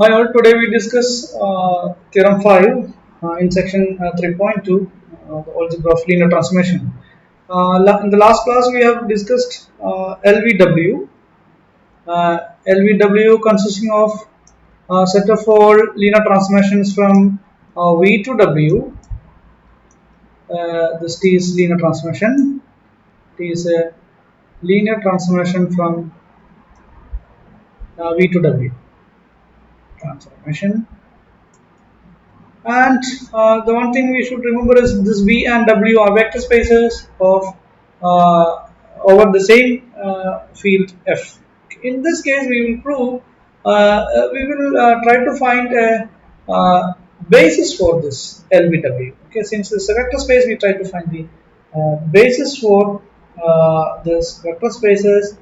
Hi all, today we discuss theorem 5 in section 3.2, algebra of linear transformation. In the last class we have discussed LVW. LVW consisting of a set of all linear transformations from V to W. This T is linear transformation. T is a linear transformation from V to W transformation. And the one thing we should remember is this V and W are vector spaces of over the same field F. In this case, we will prove, we will try to find a basis for this LVW. Okay, since it's a vector space, we try to find the basis for this vector spaces.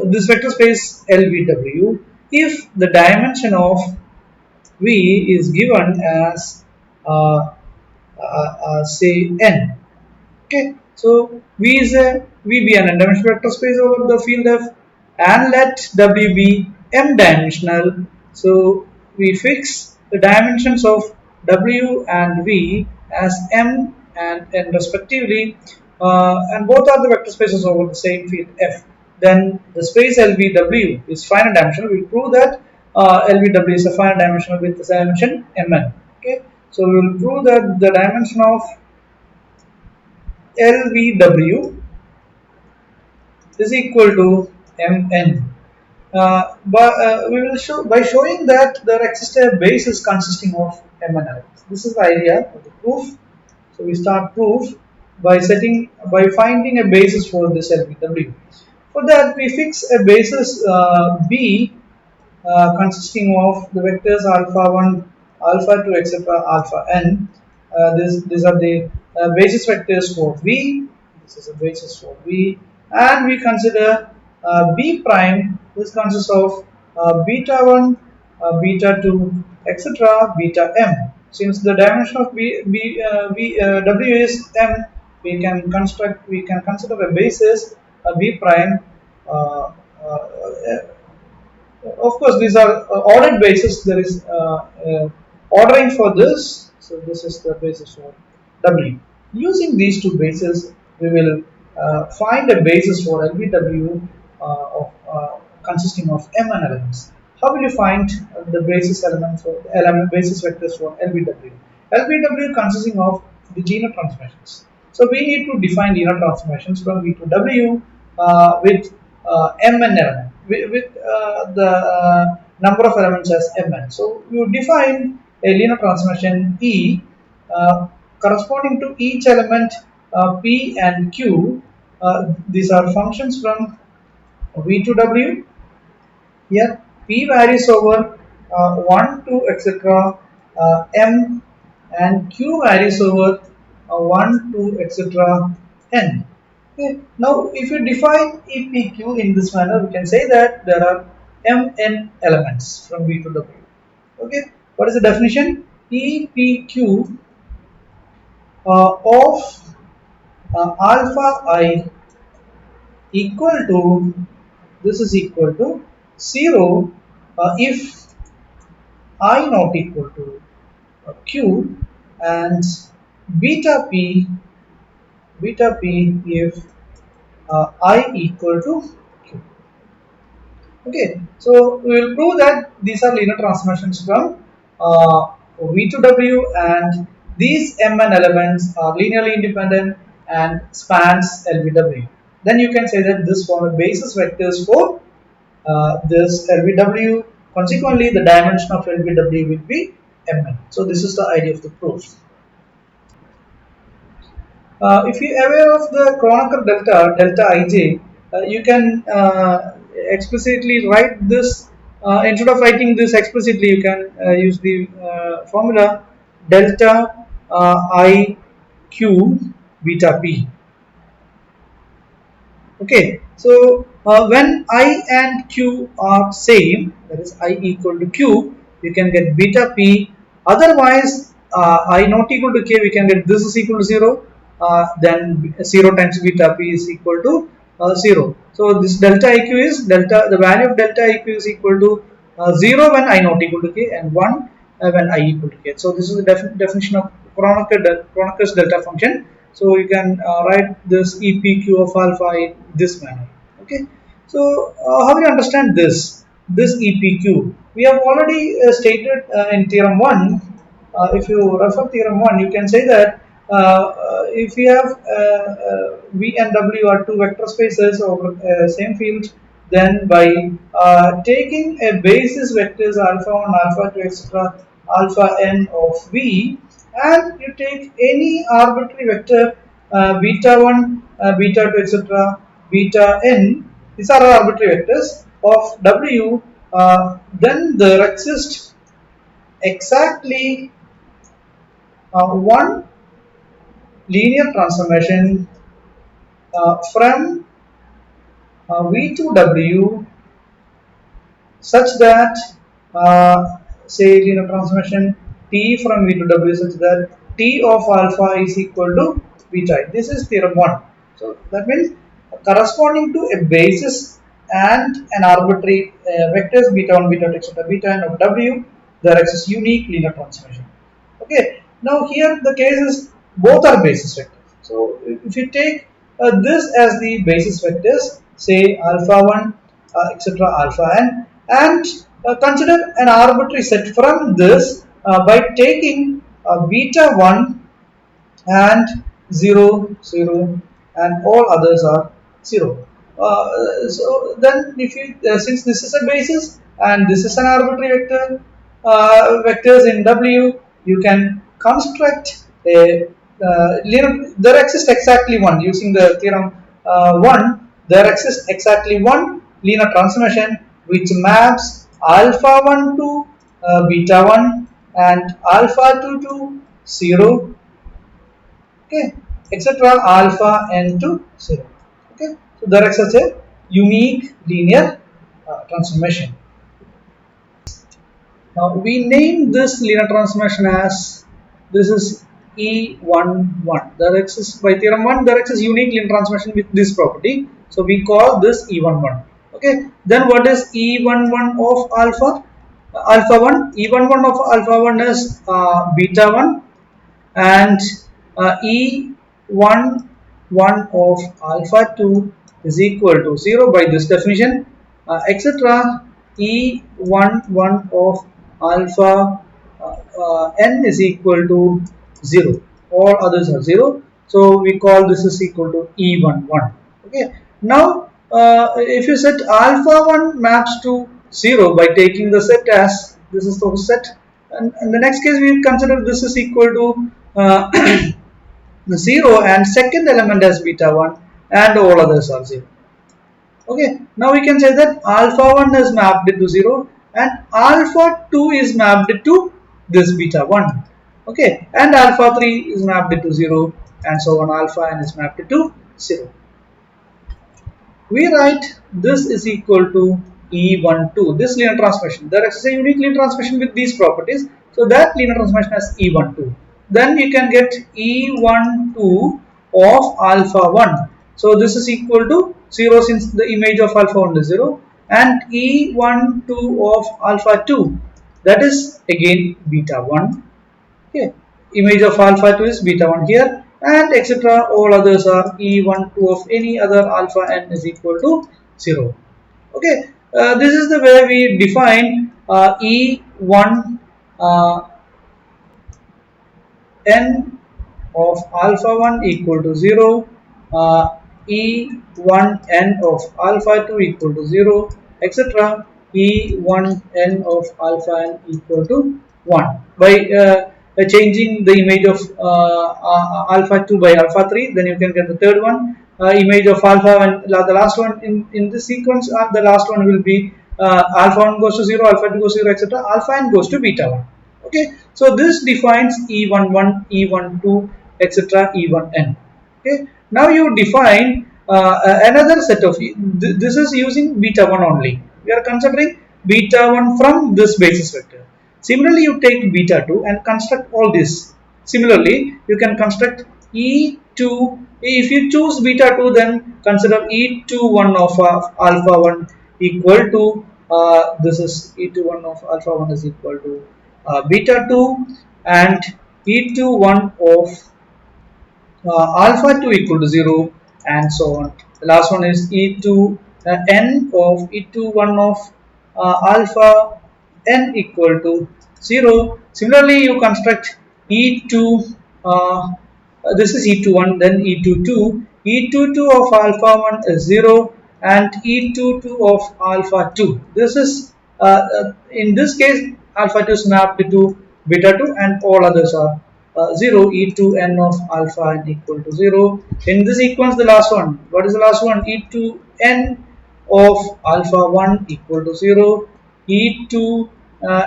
This vector space LVW if the dimension of V is given as say n. Okay, so V be an n-dimensional vector space over the field F, and let W be m-dimensional. So we fix the dimensions of W and V as m and n respectively, and both are the vector spaces over the same field F. Then the space LVW is finite dimensional. We prove that LVW is a finite dimensional with the dimension mn. Okay, so we will prove that the dimension of LVW is equal to mn. We will show by showing that there exists a basis consisting of mn elements. This is the idea of the proof. So we start proof by finding a basis for this LVW. For that, we fix a basis B consisting of the vectors alpha 1, alpha 2, etc. alpha n. These are the basis vectors for V. This is a basis for V, and we consider B prime. This consists of beta 1, beta 2, etc. beta m. Since the dimension of W is m, we can consider a basis B prime. Of course, these are ordered basis. There is ordering for this. So this is the basis for W. Using these two bases, we will find a basis for LVW consisting of mn elements. How will you find the basis elements or basis vectors for LVW? LVW consisting of the linear transformations. So we need to define linear transformations from V to W with mn element, with the number of elements as mn. So you define a linear transformation E corresponding to each element P and Q. These are functions from V to W. Here P varies over 1 to etc. M, and Q varies over 1 to etc. N. Okay. Now, if you define EPQ in this manner, we can say that there are mn elements from V to W. Okay, what is the definition? EPQ of alpha I equal to, this is equal to 0 if I not equal to Q, and beta P if I equal to Q. Okay, so we will prove that these are linear transformations from V to W, and these mn elements are linearly independent and spans LVW. Then you can say that this form a basis vectors for this LVW. Consequently, the dimension of LVW will be mn. So this is the idea of the proof. If you are aware of the Kronecker delta ij, you can explicitly write this. Instead of writing this explicitly, you can use the formula delta I q beta p. Okay, so when I and q are same, that is I equal to q, you can get beta p. Otherwise, I not equal to k, we can get this is equal to 0. Then 0 times beta p is equal to 0. So this delta iq is the value of delta iq is equal to 0 when I not equal to k, and 1 when I equal to k. So this is the definition of Kronecker delta function. So you can write this EPQ of alpha in this manner. Okay. So how do you understand this EPQ? We have already stated in theorem 1. If you refer theorem 1, you can say that if you have V and W are two vector spaces over same field, then by taking a basis vectors alpha 1, alpha 2, etc., alpha n of V, and you take any arbitrary vector beta 1, beta 2, etc., beta n, these are arbitrary vectors of W, then there exists exactly one linear transformation from V to W such that say linear transformation T from V to W such that T of alpha is equal to beta. This is theorem 1. So that means corresponding to a basis and an arbitrary vectors beta 1, beta 2, etc., beta n of W, there exists unique linear transformation. Okay. Now here the case is both are basis vectors. So if you take this as the basis vectors, say alpha 1, etc., alpha n, and consider an arbitrary set from this by taking beta 1 and 0, 0, and all others are 0. So then if you since this is a basis and this is an arbitrary vector vectors in W, you can construct a there exists exactly one using the theorem 1, there exists exactly one linear transformation which maps alpha 1 to beta 1 and alpha 2 to 0, okay, etc., alpha n to 0. Okay, so there exists a unique linear transformation. Now we name this linear transformation as this is E11. There exists by theorem 1, there exists unique linear transformation with this property. So we call this E11. Okay. Then what is E11 of alpha? Alpha 1. E11 of alpha 1 is beta 1, and E11 of alpha 2 is equal to 0 by this definition, etc. E11 of alpha n is equal to 0. All others are 0. So we call this is equal to E11. Okay. Now if you set alpha 1 maps to 0 by taking the set as this is the set, and in the next case we will consider this is equal to 0 and second element as beta 1 and all others are 0. Okay, now we can say that alpha 1 is mapped to 0 and alpha 2 is mapped to this beta 1. Okay, and alpha 3 is mapped to 0 and so on, alpha n is mapped to 0. We write this is equal to E12, this linear transformation. There is a unique linear transformation with these properties. So that linear transformation is E12. Then you can get E12 of alpha 1. So this is equal to 0 since the image of alpha 1 is 0, and E12 of alpha 2, that is again beta 1. Okay, image of alpha 2 is beta 1 here, and etc. all others are E12 of any other alpha n is equal to 0. Okay, this is the way we define E1 n of alpha 1 equal to 0, E1 n of alpha 2 equal to 0, etc. E1 n of alpha n equal to 1 by changing the image of alpha 2 by alpha 3. Then you can get the third one, image of alpha, and the last one in this sequence, the last one will be alpha 1 goes to 0, alpha 2 goes to 0, etc. Alpha n goes to beta 1. Okay, so this defines E11, E12, etc. E1n. Okay, now you define another set of this is using beta 1 only. We are considering beta 1 from this basis vector. Similarly, you take beta 2 and construct all this. Similarly, you can construct E2. If you choose beta 2, then consider E21 of alpha 1 equal to this is e21 of alpha 1 is equal to beta 2, and e21 of alpha 2 equal to 0, and so on. The last one is e2 n of e21 of alpha n equal to 0. Similarly, you construct e2, this is e21, then e22. e22 of alpha 1 is 0, and e22 of alpha 2. This is, in this case, alpha 2 is mapped to beta 2, and all others are 0. e2 n of alpha n equal to 0. In this sequence, the last one, what is the last one? e2 n of alpha 1 equal to 0. e2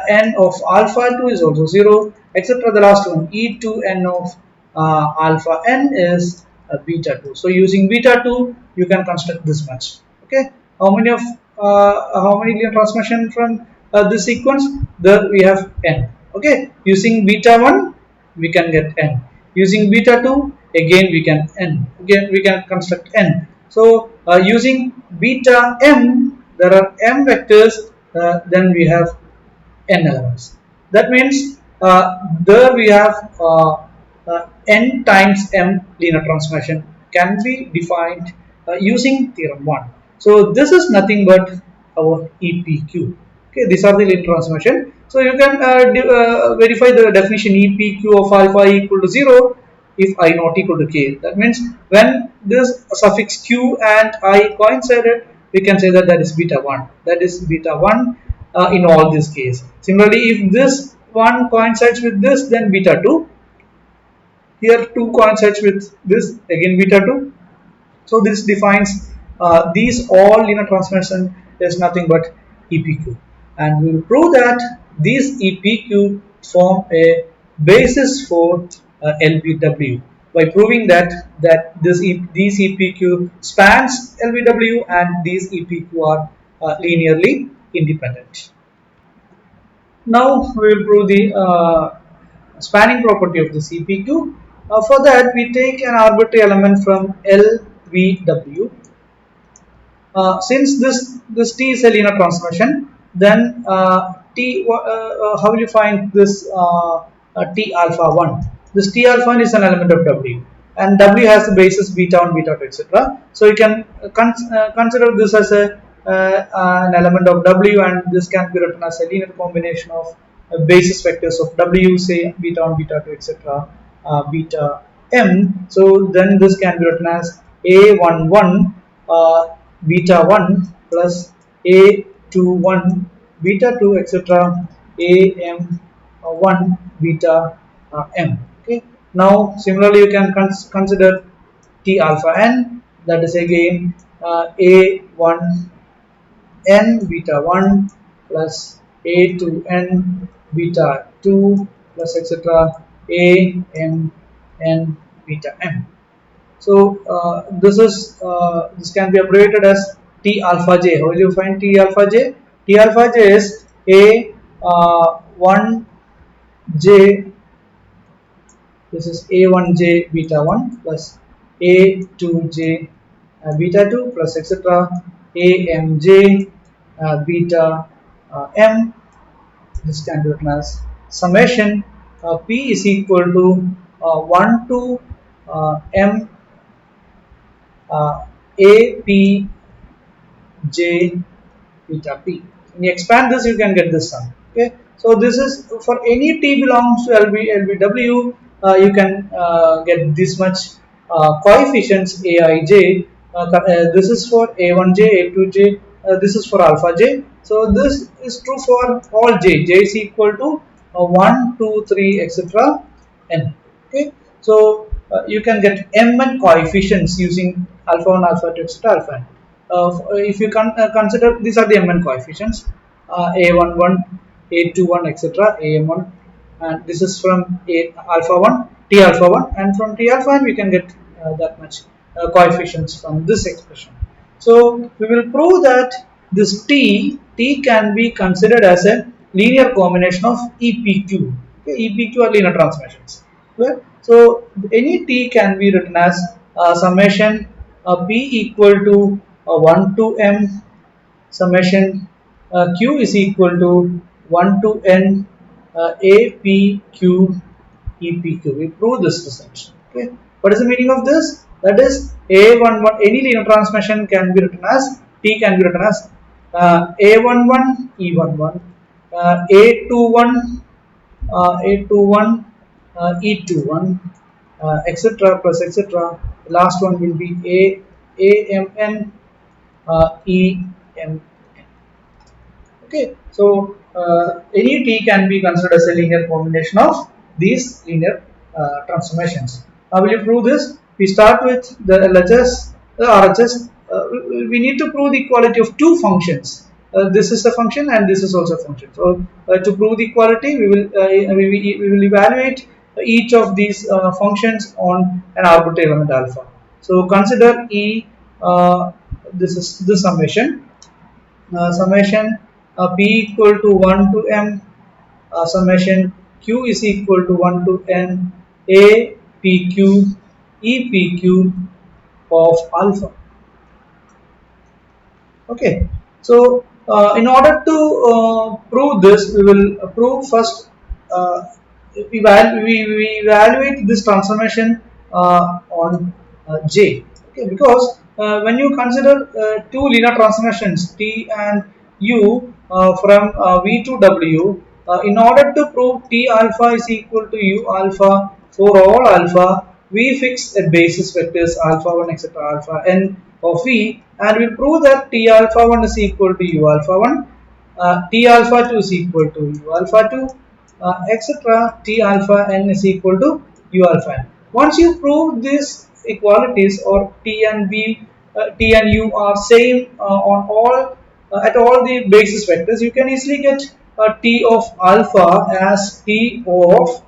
n of alpha 2 is also 0, etc. The last one, e2 n of alpha n is beta 2. So using beta 2, you can construct this much. Okay, how many linear transmission from this sequence? We have n. Okay, using beta 1, we can get n. Using beta 2, again we can n. Again we can construct n. So using beta m, there are m vectors. Then we have n elements. That means there we have n times m linear transformation can be defined using theorem 1. So this is nothing but our EPQ. Okay, these are the linear transformation. So you can verify the definition EPQ of alpha equal to 0 if I not equal to k. That means when this suffix q and I coincided, we can say that that is beta 1. That is beta 1 in all this case. Similarly, if this one coincides with this, then beta 2. Here 2 coincides with this, again beta 2. So this defines these all linear transformation is nothing but EPQ, and we will prove that these EPQ form a basis for LBW by proving that these EPQ spans LBW and these EPQ are linearly independent. Now we will prove the spanning property of this EPQ. For that, we take an arbitrary element from LBW. Since this T is a linear transformation, then T how will you find this T alpha 1? This T alpha 1 is an element of W, and W has the basis beta 1, beta 2, etc. So you can consider this as an element of W, and this can be written as a linear combination of basis vectors of W, say beta 1, beta 2, etc. Beta m. So then this can be written as A11 beta 1 plus A21 beta 2, etc. AM1 beta m. Okay. Now similarly you can consider T alpha n, that is again A1 n beta 1 plus A2n beta 2 plus etc. A m n beta m. So this can be abbreviated as T alpha j. How will you find T alpha j? T alpha j is A 1 j. This is A1j beta 1 plus A2j beta 2 plus etc. AMJ beta m. This can be written as summation P is equal to 1 to m A P J beta P. When you expand this, you can get this sum. Okay, so this is for any T belongs to LBW. You can get this much coefficients Aij. This is for A1j, A2j. This is for alpha j. So this is true for all j. J is equal to 1, 2, 3, etc. n. Okay, so you can get mn coefficients using alpha 1, alpha 2, etc. alpha n. If you consider, these are the mn coefficients, A11, A21, etc. AM1, and this is from alpha 1, T alpha 1, and from T alpha n we can get that much coefficients from this expression. So we will prove that this T can be considered as a linear combination of EPQ. Okay, EPQ are linear transformations. Okay? So any T can be written as summation P equal to 1 to m summation Q is equal to 1 to n A P Q E P Q. We prove this result. Okay. What is the meaning of this? That is A11, any linear transmission can be written as T can be written as A11 E11, A21 A21 E21, etc. plus etc. The last one will be AMN EM. Okay, so any T can be considered as a linear combination of these linear transformations. How will you prove this? We start with the LHS, RHS. We need to prove the equality of two functions. This is a function and this is also a function. So to prove the equality, we will evaluate each of these functions on an arbitrary element alpha. So consider E. This is the summation. Summation P equal to 1 to m, summation Q is equal to 1 to n A P Q E P Q of alpha. Okay, so in order to prove this, we will prove first, we evaluate this transformation on J. Okay, because when you consider two linear transformations T and U from V to W, in order to prove T alpha is equal to U alpha for all alpha, we fix a basis vectors alpha 1 etc. alpha n of V, and we prove that T alpha 1 is equal to U alpha 1, T alpha 2 is equal to U alpha 2, etc. T alpha n is equal to U alpha n. Once you prove these equalities, or T and V, T and U are same on all at all the basis vectors, you can easily get T of alpha as T of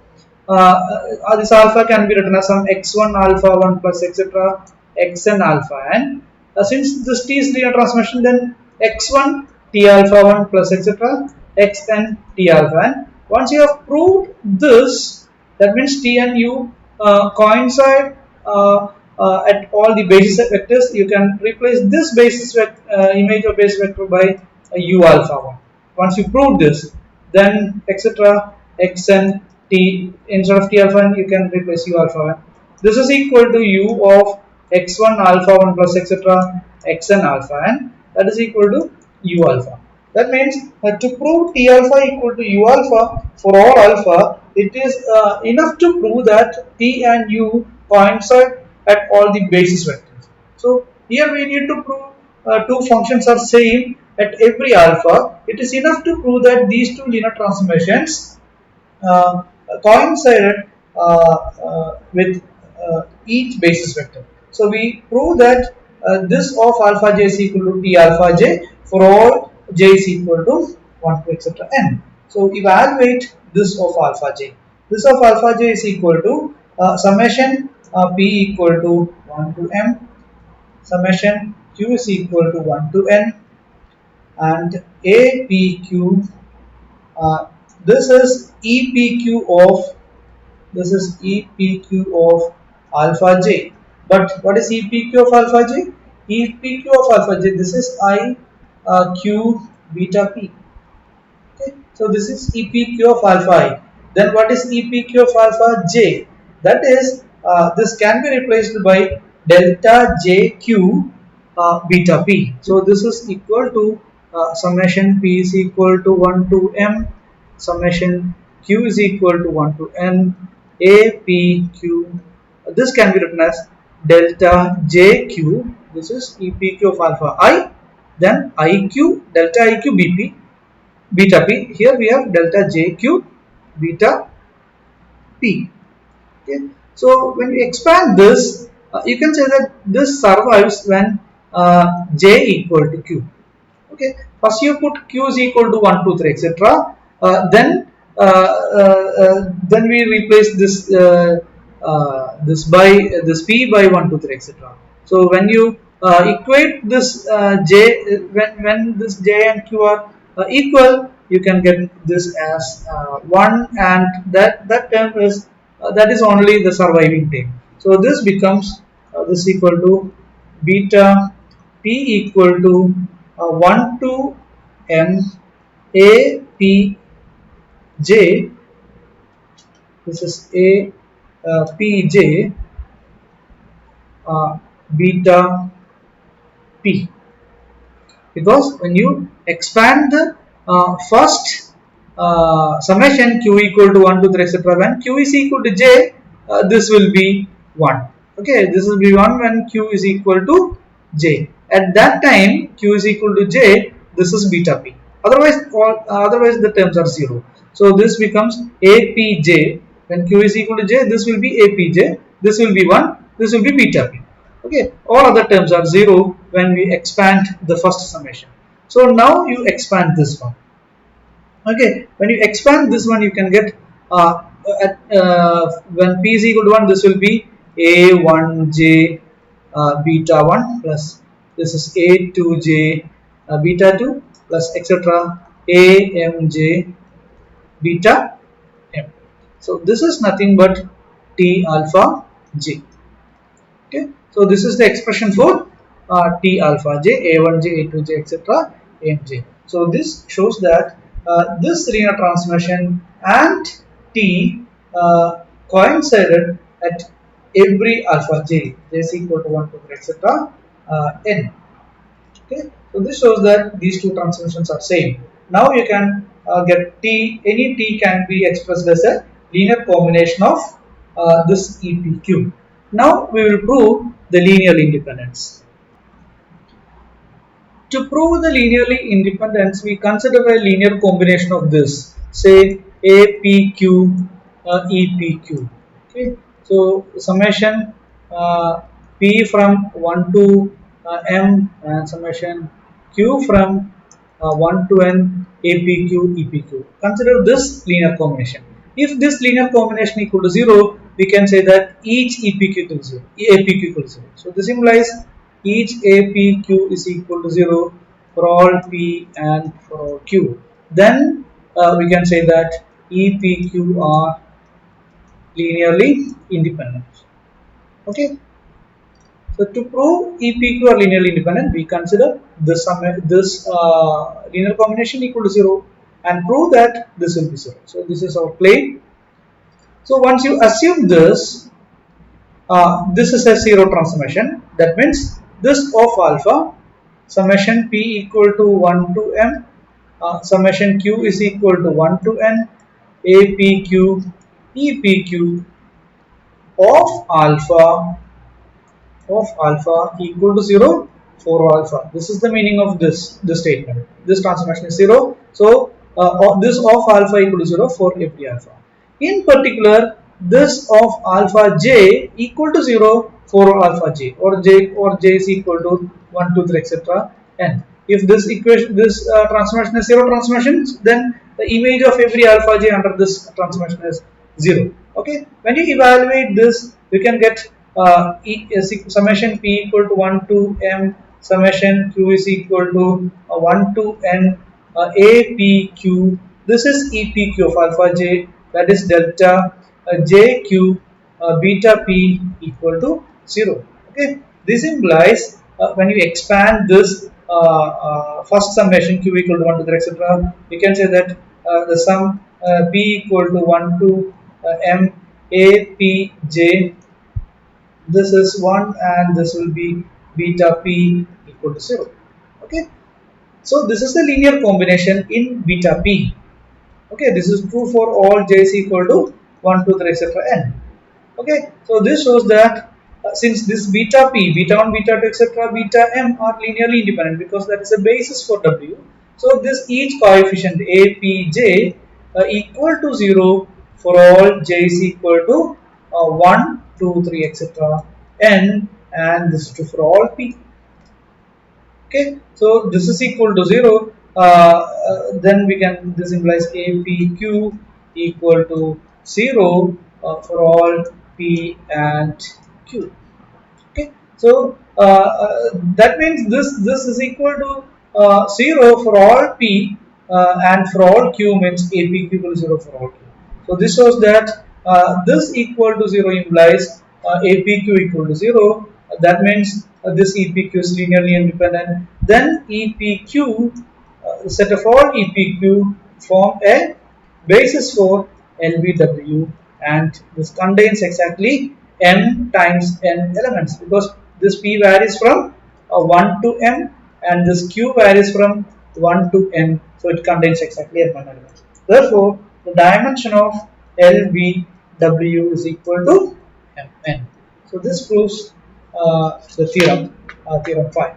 this alpha can be written as some x1 alpha 1 plus etc. xn alpha n. Since this T is linear transformation, then x1 T alpha 1 plus etc. xn T alpha n. Once you have proved this, that means T and U coincide at all the basis vectors. You can replace this basis image of basis vector by U alpha 1. Once you prove this, then etc. xn T, instead of T alpha n, you can replace U alpha 1. This is equal to U of x1 alpha 1 plus etc. xn alpha n, that is equal to U alpha. That means to prove T alpha equal to U alpha for all alpha, it is enough to prove that T and U coincide at all the basis vectors. So here we need to prove two functions are same at every alpha. It is enough to prove that these two linear transformations coincided with each basis vector. So we prove that this of alpha j is equal to T alpha j for all j is equal to 1 to etc. n. So evaluate this of alpha j. This of alpha j is equal to summation P equal to 1 to m, summation Q is equal to 1 to n, and A P Q. This is EPQ of alpha j. But what is EPQ of alpha j? EPQ of alpha j, this is I Q beta p. Okay, so this is EPQ of alpha I. Then what is EPQ of alpha j? That is, this can be replaced by delta JQ beta p. So this is equal to summation P is equal to 1 to m, summation Q is equal to 1 to n, A P Q. This can be written as delta JQ. This is EPQ of alpha I. Then IQ, delta IQ BP, beta P. Here we have delta JQ beta P. Okay. So when we expand this, you can say that this survives when J equal to Q. Okay. First you put Q is equal to 1, 2, 3, etc. Then we replace this this P by 1, 2, 3, etc. So when you equate this J, when this J and Q are equal, you can get this as 1, and that term is that is only the surviving term. So this becomes this equal to beta P equal to 1 to m A P J, this is A P J beta P, because when you expand the first summation q equal to 1 to 3 etc., when q is equal to j, this will be 1. Okay, this will be 1 when q is equal to j. At that time q is equal to j, this is beta p. Otherwise the terms are 0. So this becomes apj. When q is equal to j, this will be apj, this will be 1, this will be beta p. Okay, all other terms are 0 when we expand the first summation. So now you expand this one. Okay, when you expand this one, you can get when p is equal to 1, this will be a1j beta 1 plus this is a2j beta 2 plus etc. amj beta m. So this is nothing but t alpha j. Okay, so this is the expression for t alpha j, a1j, a2j, etc., amj. So this shows that this linear transformation and t coincided at every alpha j is equal to 1 to 3 etc. n. Okay, so this shows that these two transformations are same. Now you can get t, any t can be expressed as a linear combination of this EPQ. Now we will prove the linear independence. To prove the linearly independence, we consider a linear combination of this, say APQ, EPQ. Okay, so summation P from 1 to M and summation Q from 1 to N APQ, EPQ. Consider this linear combination. If this linear combination equal to 0, we can say that each EPQ equals 0, APQ equals 0. So this implies each APQ is equal to 0 for all P and for all Q. Then we can say that EPQ are linearly independent. Okay. So to prove EPQ are linearly independent, we consider this linear combination equal to 0 and prove that this will be 0. So this is our claim. So once you assume this, this is a 0 transformation. That means this of alpha, summation p equal to 1 to m, summation q is equal to 1 to n, apq, epq of alpha equal to 0 for alpha. This is the meaning of this statement. This transformation is 0. So this of alpha equal to 0 for every alpha. In particular, this of alpha j equal to 0 for alpha j, or j is equal to 1, 2, 3, etc. n. If this equation, this transformation is 0 transformations, then the image of every alpha j under this transformation is 0. Okay. When you evaluate this, you can get summation p equal to 1 to m, summation q is equal to 1 to n, apq. This is epq of alpha j, that is delta jq beta p equal to 0. Okay, this implies when you expand this first summation q equal to 1 to 3 etc., you can say that the sum p equal to 1 to m a p j, this is 1 and this will be beta p equal to 0. Okay, so this is the linear combination in beta p. Okay, this is true for all j is equal to 1, 2, 3, etc. n. Okay, so this shows that since this beta p, beta 1, beta 2, etc., beta m are linearly independent, because that is a basis for w. So this each coefficient a, p, j equal to 0 for all j is equal to 1, 2, 3, etc. n, and this is true for all p. Okay, so this is equal to 0. Then we can, this implies APQ equal to 0 for all P and Q. Okay, so that means this is equal to 0 for all P and for all Q means APQ equal to 0 for all Q. So this shows that this equal to 0 implies APQ equal to 0. That means this EPQ is linearly independent. Then EPQ the set of all EPQ form a basis for LBW, and this contains exactly m times n elements, because this P varies from 1 to m and this Q varies from 1 to n, so it contains exactly m elements. Therefore, the dimension of LBW is equal to mn. So this proves the theorem 5.